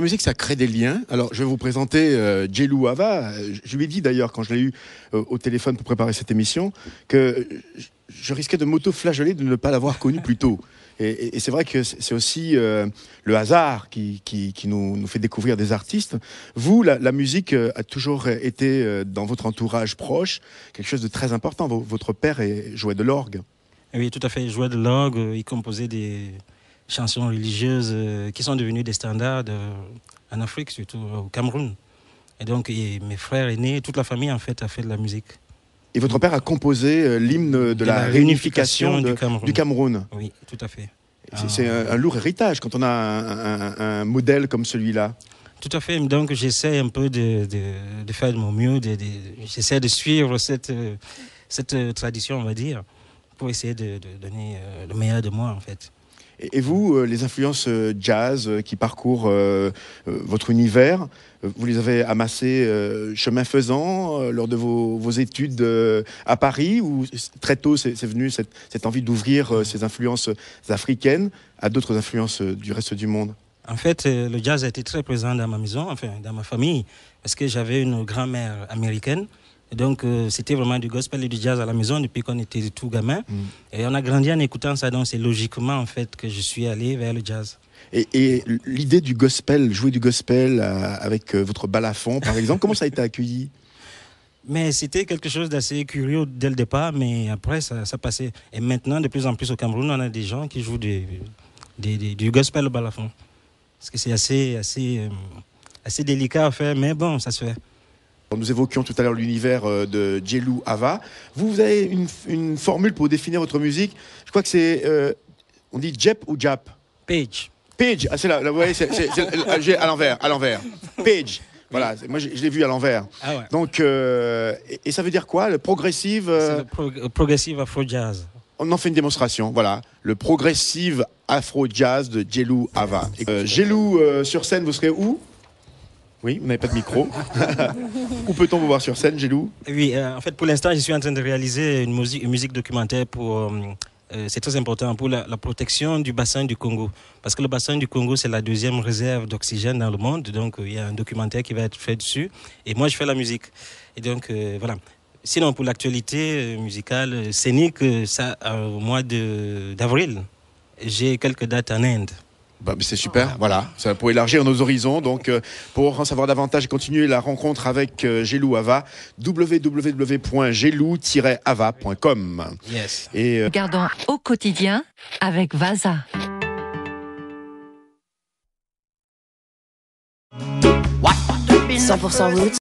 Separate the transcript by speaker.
Speaker 1: votre musique, ça crée des liens. Alors, je vais vous présenter Djelou Hava. Je lui ai dit d'ailleurs, quand je l'ai eu au téléphone pour préparer cette émission, que je risquais de m'auto-flageller de ne pas l'avoir connu plus tôt. Et c'est vrai que c'est aussi le hasard qui nous fait découvrir des artistes. Vous, la musique a toujours été dans votre entourage proche, quelque chose de très important. Votre père jouait de l'orgue.
Speaker 2: Oui, tout à fait. Il jouait de l'orgue, il composait des chansons religieuses qui sont devenues des standards en Afrique, surtout au Cameroun. Et donc, mes frères aînés, toute la famille en fait a fait de la musique.
Speaker 1: Et votre père a composé l'hymne de la réunification du Cameroun.
Speaker 2: Oui, tout à fait.
Speaker 1: C'est un lourd héritage quand on a un modèle comme celui-là.
Speaker 2: Tout à fait. Donc, j'essaie un peu de faire de mon mieux. J'essaie de suivre cette tradition, on va dire, pour essayer de donner le meilleur de moi, en fait.
Speaker 1: Et vous, les influences jazz qui parcourent votre univers, vous les avez amassées chemin faisant lors de vos études à Paris, ou très tôt c'est venu cette envie d'ouvrir ces influences africaines à d'autres influences du reste du monde?
Speaker 2: En fait, le jazz a été très présent dans ma maison, enfin dans ma famille, parce que j'avais une grand-mère américaine. Et donc, c'était vraiment du gospel et du jazz à la maison depuis qu'on était tout gamin. Et on a grandi en écoutant ça, donc c'est logiquement en fait que je suis allé vers le jazz.
Speaker 1: Et l'idée du gospel, jouer du gospel avec votre balafon, par exemple, comment ça a été accueilli?
Speaker 2: Mais c'était quelque chose d'assez curieux dès le départ, mais après, ça passait. Et maintenant, de plus en plus au Cameroun, on a des gens qui jouent du gospel au balafon. Parce que c'est assez délicat à faire, mais bon, ça se fait.
Speaker 1: Nous évoquions tout à l'heure l'univers de Djelou Hava. Vous avez une formule pour définir votre musique. Je crois que c'est... on dit Jep ou Jap?
Speaker 2: Page.
Speaker 1: Page. Ah, c'est là. Vous voyez, c'est à l'envers. Page. Voilà. Moi, je l'ai vu à l'envers.
Speaker 2: Ah ouais.
Speaker 1: Donc, et ça veut dire quoi? Le progressive...
Speaker 2: C'est le progressive afro-jazz.
Speaker 1: On en fait une démonstration. Voilà. Le progressive afro-jazz de Djelou Hava. Djelou, sur scène, vous serez où? Oui, vous n'avez pas de micro. Où peut-on vous voir sur scène, Djelou?
Speaker 2: Oui, en fait, pour l'instant, je suis en train de réaliser une musique documentaire pour... c'est très important pour la protection du bassin du Congo. Parce que le bassin du Congo, c'est la deuxième réserve d'oxygène dans le monde. Donc, il y a un documentaire qui va être fait dessus. Et moi, je fais la musique. Et donc, voilà. Sinon, pour l'actualité musicale, scénique, ça, au mois d'avril, j'ai quelques dates en Inde.
Speaker 1: Bah, c'est super, voilà, ça pour élargir nos horizons. Donc, pour en savoir davantage et continuer la rencontre avec Djelou Hava, www.djelou-hava.com.
Speaker 2: Yes.
Speaker 1: Et
Speaker 3: Regardons au quotidien avec Vasa.
Speaker 4: 100% roots.